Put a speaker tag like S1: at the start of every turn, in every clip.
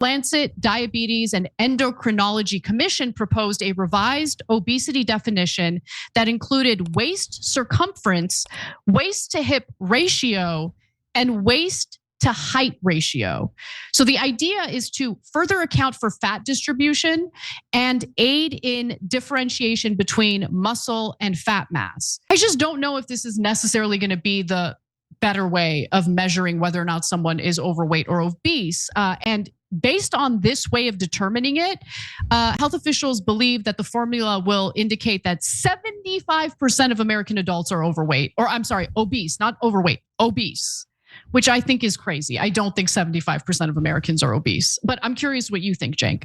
S1: Lancet Diabetes and Endocrinology Commission proposed a revised obesity definition that included waist circumference, waist to hip ratio, and waist to height ratio. So the idea is to further account for fat distribution and aid in differentiation between muscle and fat mass. I just don't know if this is necessarily going to be the better way of measuring whether or not someone is overweight or obese. And based on this way of determining it, health officials believe that the formula will indicate that 75% of American adults are overweight, or I'm sorry, obese, not overweight, obese, which I think is crazy. I don't think 75% of Americans are obese, but I'm curious what you think, Cenk.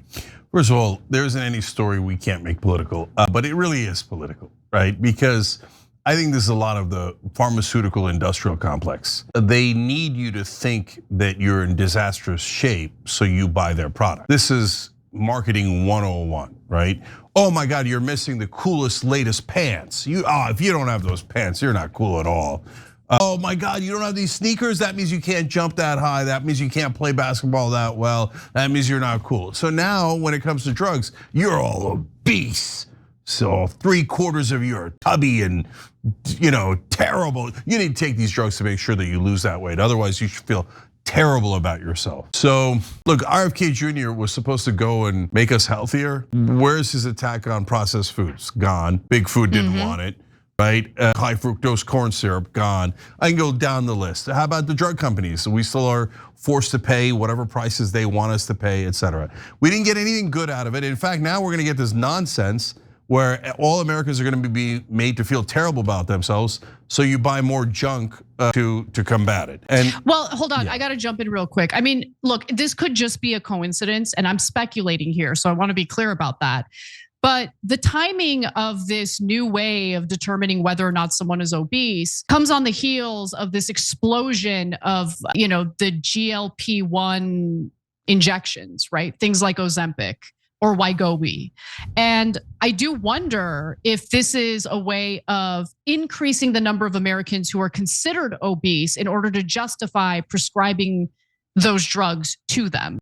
S2: First of all, there isn't any story we can't make political, but it really is political, right? Because I think this is a lot of the pharmaceutical industrial complex. They need you to think that you're in disastrous shape so you buy their product. This is marketing 101, right? Oh my God, you're missing the coolest, latest pants. If you don't have those pants, you're not cool at all. Oh my God, you don't have these sneakers? That means you can't jump that high. That means you can't play basketball that well. That means you're not cool. So now when it comes to drugs, you're all obese. So 3/4 of you are tubby and terrible. You need to take these drugs to make sure that you lose that weight. Otherwise, you should feel terrible about yourself. So look, RFK Jr. was supposed to go and make us healthier. Where's his attack on processed foods? Gone. Big Food didn't want it. Right, high fructose corn syrup, gone. I can go down the list. How about the drug companies? We still are forced to pay whatever prices they want us to pay, et cetera. We didn't get anything good out of it. In fact, now we're gonna get this nonsense where all Americans are gonna be made to feel terrible about themselves. So you buy more junk to combat it. And
S1: well, hold on, I gotta jump in real quick. I mean, look, this could just be a coincidence, and I'm speculating here, so I wanna be clear about that. But the timing of this new way of determining whether or not someone is obese comes on the heels of this explosion of, the GLP-1 injections, right? Things like Ozempic or Wegovy. And I do wonder if this is a way of increasing the number of Americans who are considered obese in order to justify prescribing those drugs to them.